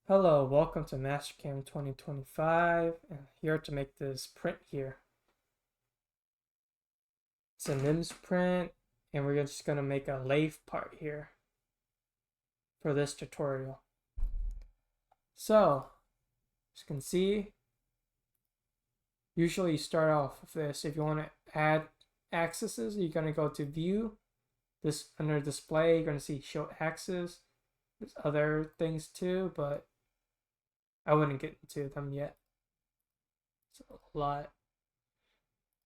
Hello, welcome to Mastercam 2025, and here to make this print here. It's a NIMS print, and we're just going to make a lathe part here for this tutorial. So, as you can see, usually you start off with this. If you want to add axes, you're going to go to View. This under Display, you're going to see Show Axes. There's other things too, but I wouldn't get into them yet. It's a lot.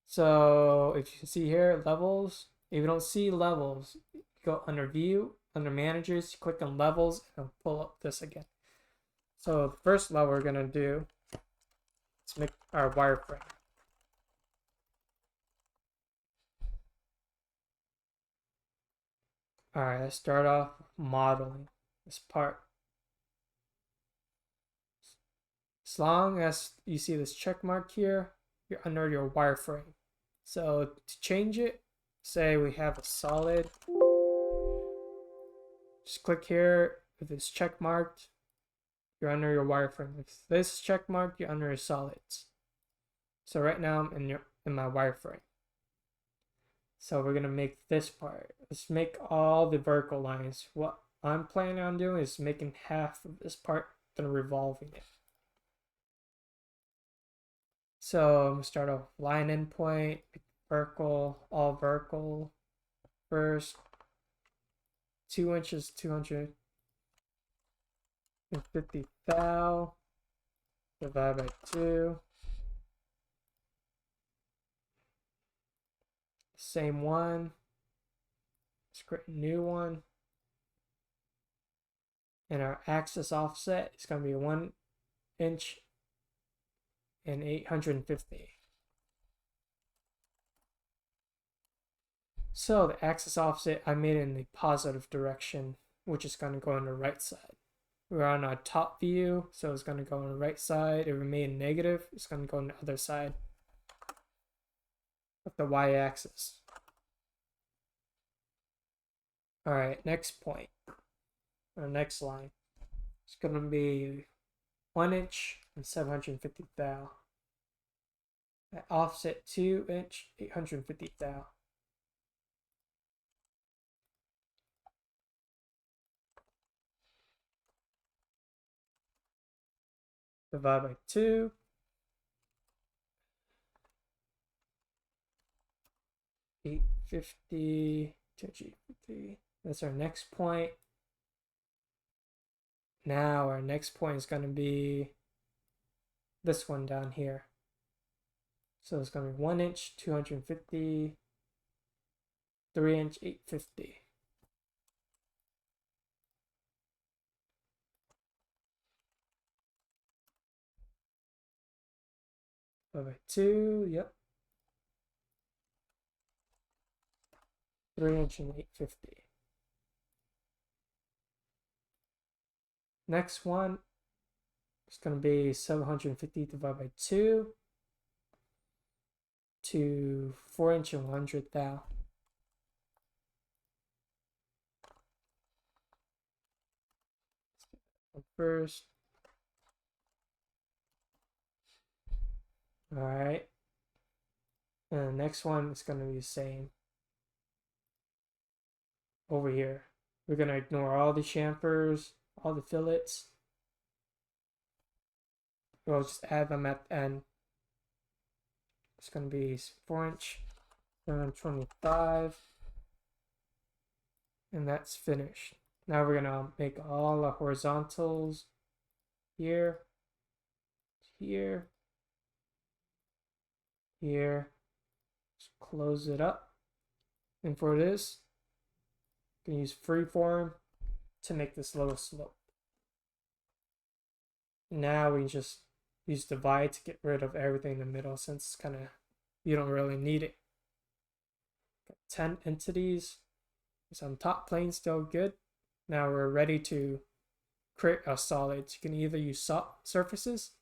So if you can see here, levels. If you don't see levels, go under View, under Managers, click on Levels, and pull up this again. So the first level we're gonna do is make our wireframe. All right, let's start off modeling this part. As long as you see this check mark here, you're under your wireframe. So to change it, say we have a solid, just click here. If it's check marked, you're under your wireframe. If this is check marked, you're under your solids. So right now I'm in my wireframe. So we're gonna make this part. Let's make all the vertical lines. What I'm planning on doing is making half of this part, then revolving it. So I'm gonna start off line endpoint, vertical, all vertical first. 2 inches, 250 thou, divide by 2. Same one. Let's create a new one. And our axis offset is going to be 1 inch and 850. So the axis offset I made in the positive direction, which is going to go on the right side. We're on our top view, so it's going to go on the right side. If we made negative, it's going to go on the other side of the y-axis. All right, next point, or next line, it's going to be 1 inch and 750 thou. At offset 2 inch, 850 thou. Divide by 2. $850 to $850. That's our next point. Now our next point is going to be this one down here. So it's going to be 1 inch, 250, 3 inch, 850. By 2, yep. 3 inch and 850. Next one is going to be 750 divided by 2 to 4 inch and 100 thou. First. All right. And the next one is going to be the same. Over here, we're going to ignore all the chamfers, all the fillets. We'll just add them at the end. It's going to be 4 inch, 725. And that's finished. Now we're going to make all the horizontals here, here, here. Just close it up. And for this, you can use freeform to make this little slope. Now we just use divide to get rid of everything in the middle, since it's kind of, you don't really need it. Got 10 entities. Some top plane still good. Now we're ready to create our solids. You can either use surfaces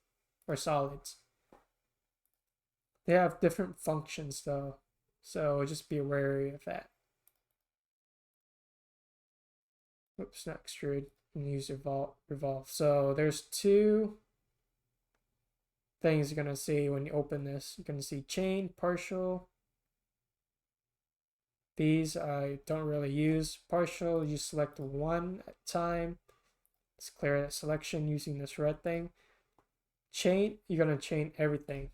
or solids. They have different functions though, so just be wary of that. Oops, not extrude. and use revolve. So there's two things you're gonna see when you open this. You're gonna see chain, partial. These I don't really use. Partial, you select one at a time. Let's clear that selection using this red thing. Chain, you're gonna chain everything.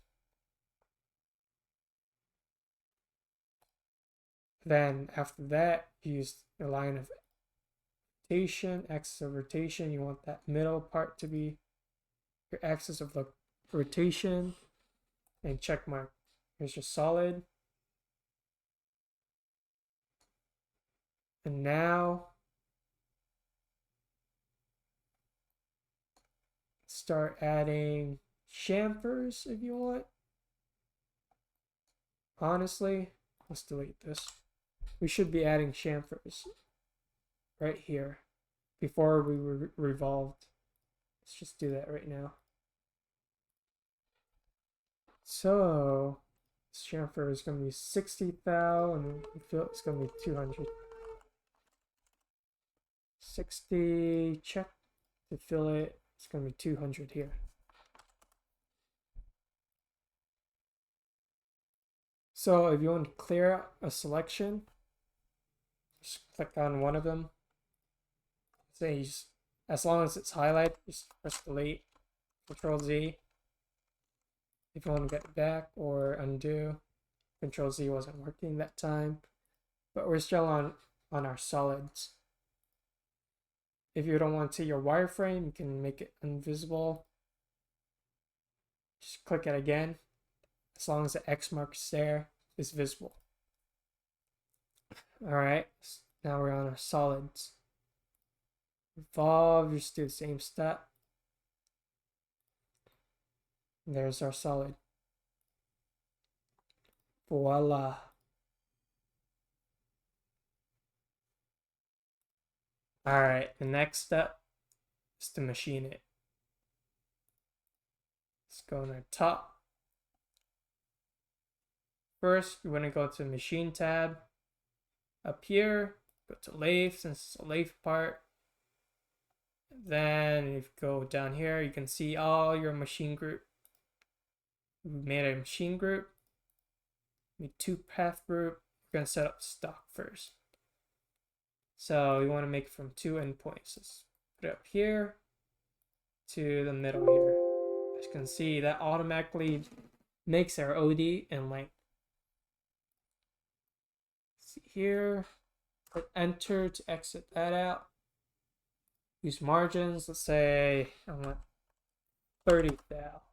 Then after that, use the line of rotation, axis of rotation. You want that middle part to be your axis of the rotation, and check mark. Here's your solid. And now start adding chamfers if you want. Honestly, let's delete this. We should be adding chamfers right here before we revolved. Let's just do that right now. So this chamfer is going to be 60 thou, and we feel it's going to be 200. 60, check to fill it. It's going to be 200 here. So if you want to clear a selection, just click on one of them. Say, as long as it's highlighted, just press delete, Control Z. If you want to get it back or undo, Control Z wasn't working that time. But we're still on our solids. If you don't want to see your wireframe, you can make it invisible. Just click it again. As long as the X mark is there, it's visible. Alright, now we're on our solids. Revolve, just do the same step. There's our solid. Voila. Alright, the next step is to machine it. Let's go on our top. First, you want to go to the machine tab. Up here, go to lathe since it's a lathe part. Then if you go down here, you can see all your machine group. We made a machine group. Made two path group. We're going to set up stock first. So you want to make it from two endpoints. Let's put it up here to the middle here. As you can see, that automatically makes our OD and length. See here, hit enter to exit that out. Use margins. Let's say I want 30 thou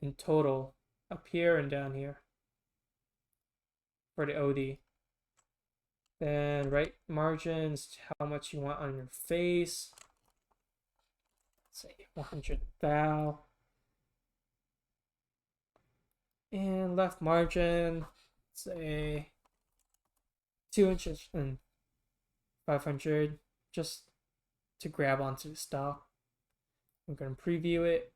in total up here and down here for the OD. Then right margins, how much you want on your face. Let's say 100 thou. And left margin, say 2 inches and 500, just to grab onto the stock. I'm going to preview it.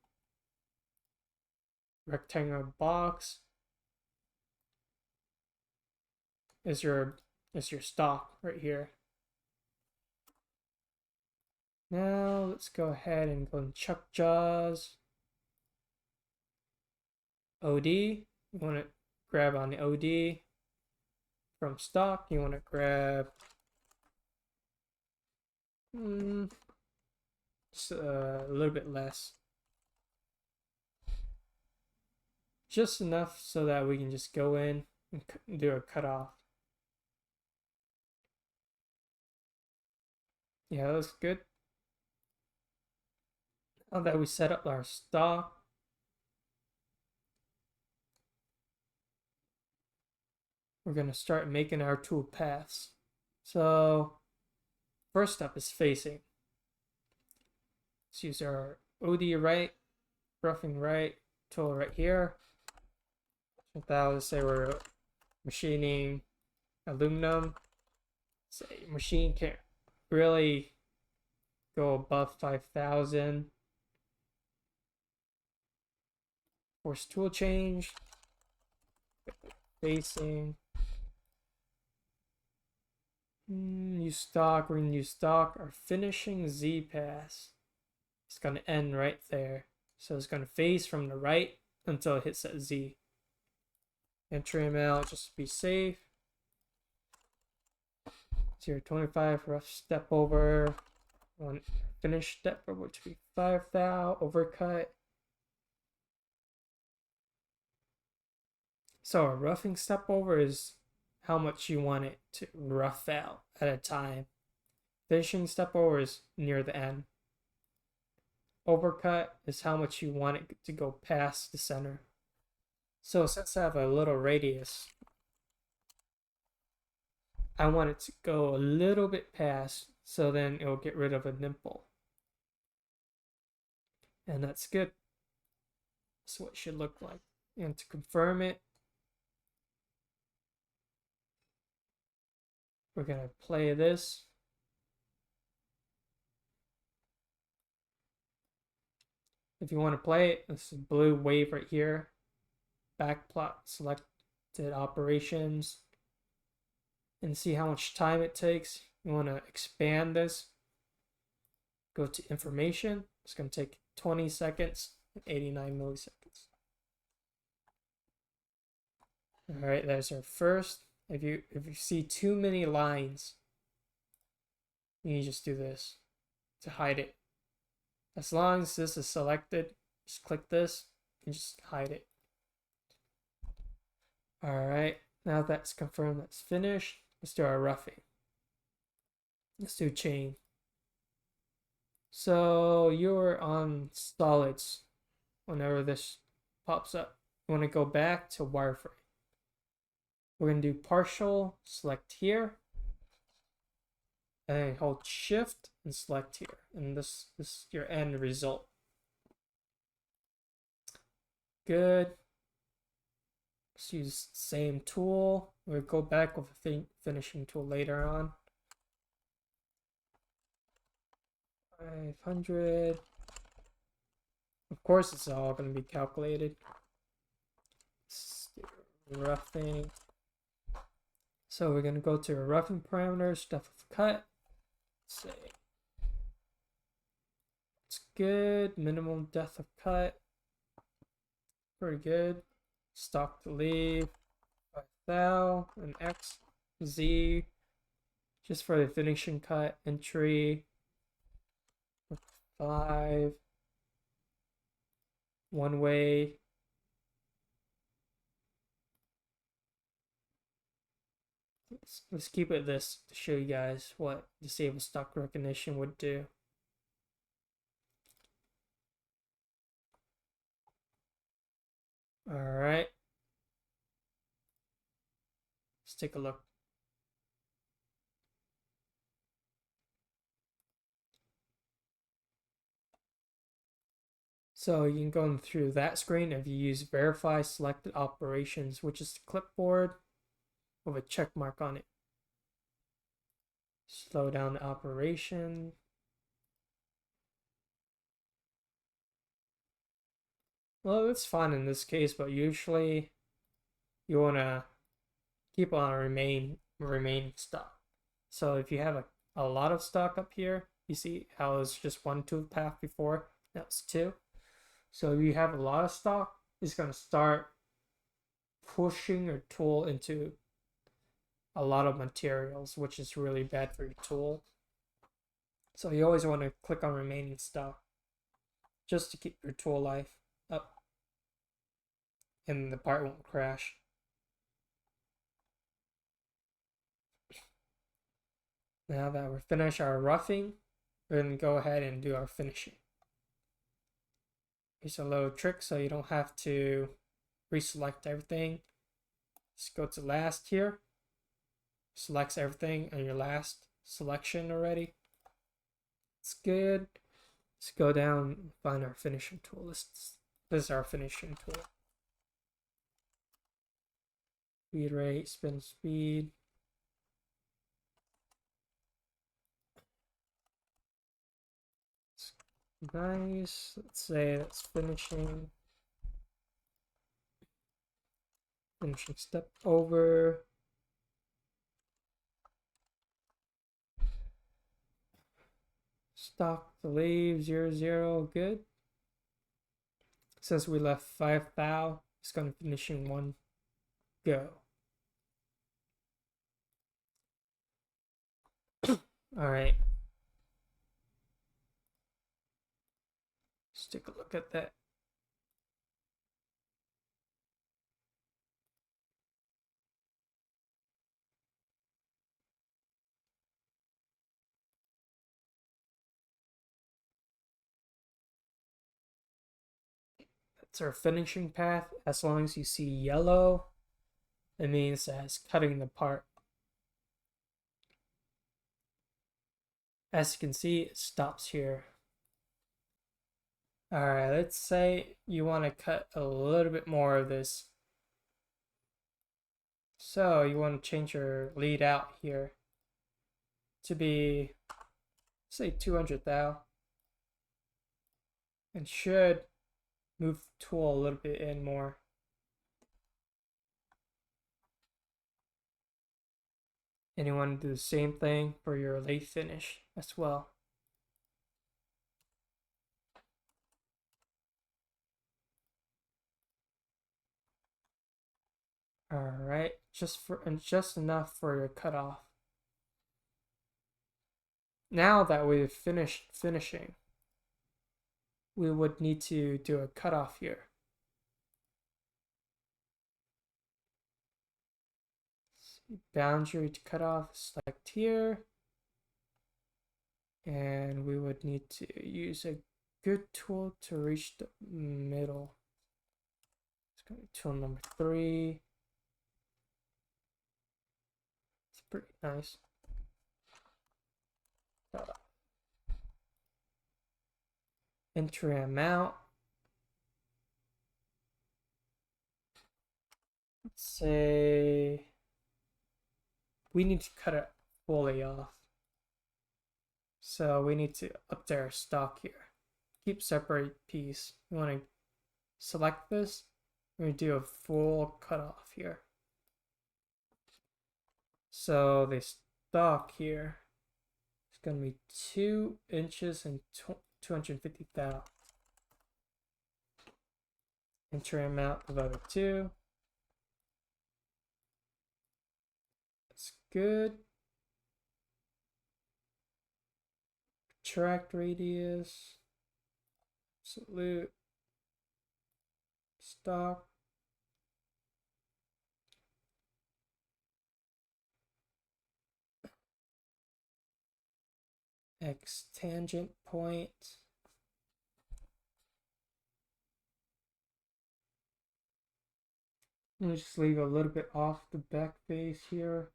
Rectangular box is your stock right here. Now let's go ahead and go and chuck jaws. OD, you want to grab on the OD. From stock, you want to grab just a little bit less. Just enough so that we can just go in and do a cutoff. Yeah, that looks good. Now that we set up our stock, we're going to start making our tool paths. So first step is facing. Let's use our OD right, roughing right, tool right here. That would say we're machining aluminum. Say machine can't really go above 5,000. Force tool change. Facing. New stock, we're gonna use stock. Our finishing Z pass. It's gonna end right there. So it's gonna face from the right until it hits that Z. Enter email just to be safe. 0.25 rough step over. One finish step over, which would be 5 thou overcut. So a roughing step over is how much you want it to rough out at a time. Finishing step over is near the end. Overcut is how much you want it to go past the center. So since I have a little radius, I want it to go a little bit past, so then it'll get rid of a nipple. And that's good. That's what it should look like. And to confirm it, we're gonna play this. If you want to play it, this is blue wave right here. Backplot selected operations and see how much time it takes. You want to expand this. Go to information. It's going to take 20 seconds and 89 milliseconds. All right, there's our first. If you see too many lines, you just do this to hide it. As long as this is selected, just click this and just hide it. All right, now that's confirmed, that's finished. Let's do our roughing. Let's do chain. So you're on solids whenever this pops up. You want to go back to wireframe. We're going to do partial, select here, and then hold shift and select here. And this is your end result. Good. Let's use the same tool. We'll go back with a finishing tool later on. 500. Of course, it's all going to be calculated. Let's do roughing. So we're going to go to roughing parameters, depth of cut. Say it's good. Minimum depth of cut. Pretty good. Stock to leave. 5 thou and X Z. Just for the finishing cut. Entry 5. One way. Let's keep it this to show you guys what disable stock recognition would do. All right. Let's take a look. So you can go through that screen if you use verify selected operations, which is the clipboard with a check mark on it. Slow down the operation. Well, it's fine in this case, but usually you want to keep on remaining stock. So if you have a lot of stock up here, you see how it's just one tooth path before, that's 2. So if you have a lot of stock, it's going to start pushing your tool into a lot of materials, which is really bad for your tool. So you always want to click on remaining stock just to keep your tool life up and the part won't crash. Now that we're finished our roughing, we're going to go ahead and do our finishing. Here's a little trick so you don't have to reselect everything. Just go to last here. Selects everything on your last selection already. It's good. Let's go down and find our finishing tool. This is our finishing tool. Speed rate, spin speed. Nice. Let's say that's finishing. Finishing step over. Stock to leave 0, good. Since we left 5 thou, it's going to finish in 1 go. All right. Let's take a look at that. That's our finishing path. As long as you see yellow, it means that it's cutting the part. As you can see, it stops here. Alright, let's say you want to cut a little bit more of this. So you want to change your lead out here to be, say, 200 thou. And should move the tool a little bit in more. And you want to do the same thing for your lathe finish as well. Alright, just enough for your cutoff. Now that we've finished finishing, we would need to do a cutoff here. Boundary to cut off, select here. And we would need to use a good tool to reach the middle. It's going to be tool number 3. It's pretty nice. Entry amount. Let's say we need to cut it fully off. So we need to update our stock here. Keep separate piece. You want to select this. We're going to do a full cutoff here. So the stock here is going to be 2 inches and 250 thou. Entry amount divided by 2. That's good. Track radius. Absolute. Stock. X tangent point. Let me just leave a little bit off the back face here.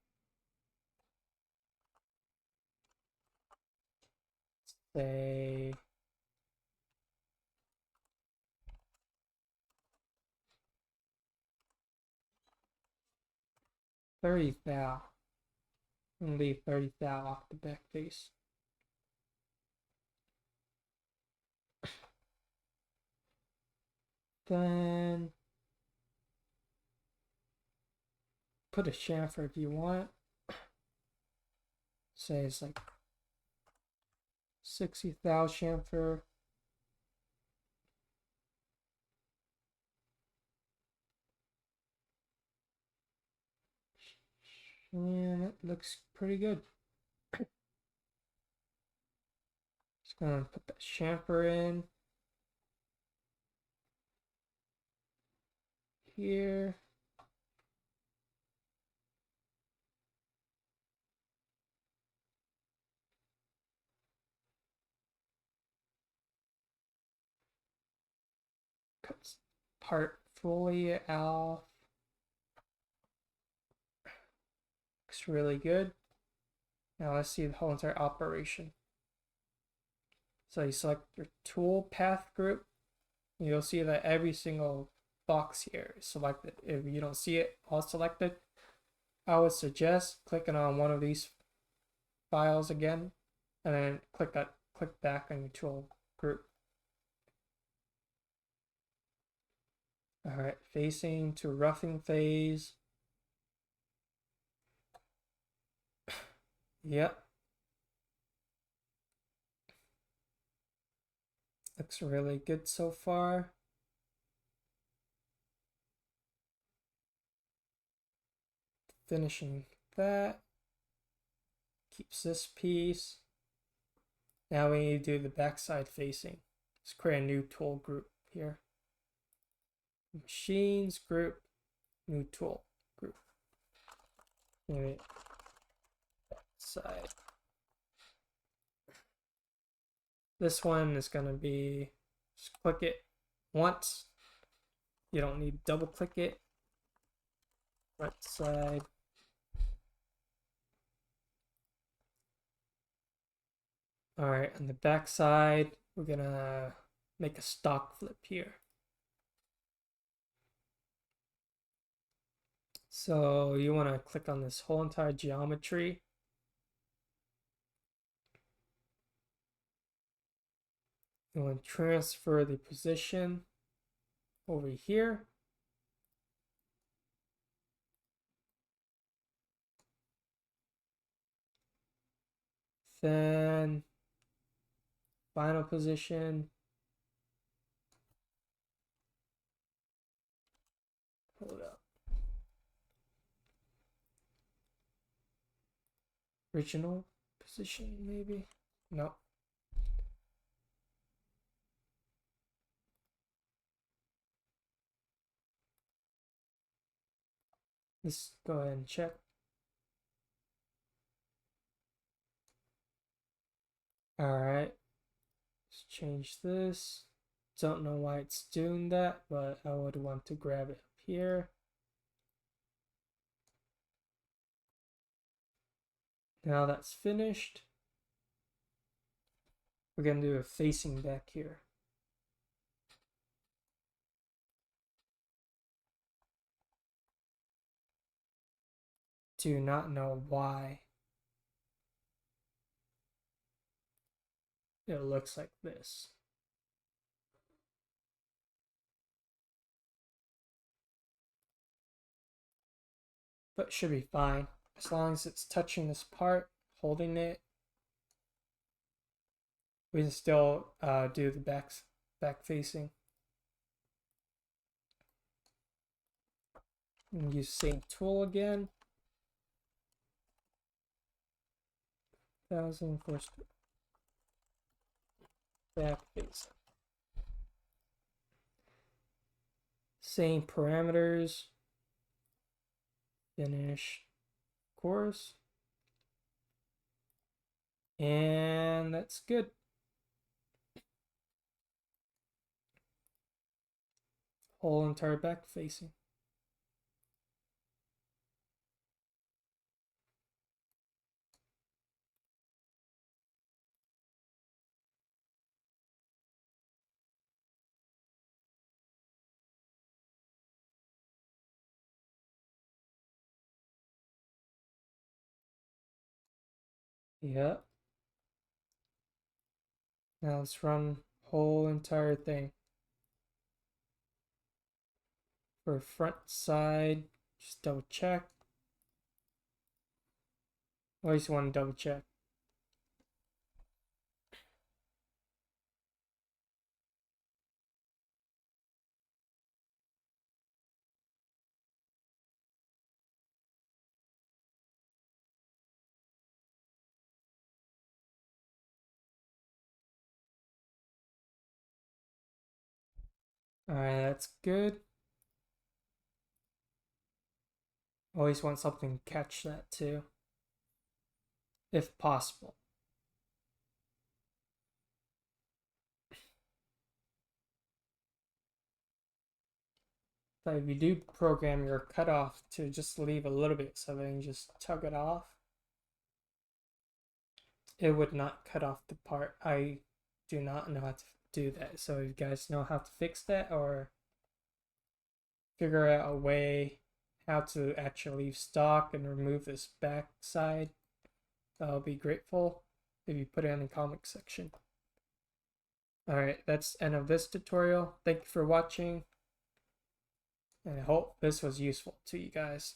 Say 30 thou. And leave 30 thou off the back face. Then put a chamfer if you want. Say it's like 60 thou chamfer. And it looks pretty good. Just gonna put that chamfer in here. Cut part fully off. Looks really good. Now let's see the whole entire operation. So you select your tool path group. You'll see that every single box here is selected. If you don't see it all selected, I would suggest clicking on one of these files again, and then click back on your tool group. All right, facing to roughing phase. Yep. Looks really good so far. Finishing that. Keeps this piece. Now we need to do the backside facing. Let's create a new tool group here. Machines group, new tool group. Anyway, backside. This one is going to be, just click it once. You don't need to double click it. Front side. All right, on the back side, we're gonna make a stock flip here. So you want to click on this whole entire geometry. You want to transfer the position over here. Then final position. Hold up. Original position, maybe? No. Let's go ahead and check. Alright. Let's change this. Don't know why it's doing that, but I would want to grab it up here. Now that's finished. We're going to do a facing back here. Do not know why it looks like this. But it should be fine. As long as it's touching this part, holding it, we can still do the back facing. And use same tool again. 1000 for back facing. Same parameters. Finish course. And that's good. Whole entire back facing. Yeah. Now let's run whole entire thing. For front side, just double check. Always want to double check. Alright, that's good. Always want something to catch that too, if possible. But if you do program your cutoff to just leave a little bit so they can just tug it off, it would not cut off the part. I do not know how to do that. So if you guys know how to fix that or figure out a way how to actually leave stock and remove this back side, I'll be grateful if you put it in the comment section. Alright, that's the end of this tutorial. Thank you for watching, and I hope this was useful to you guys.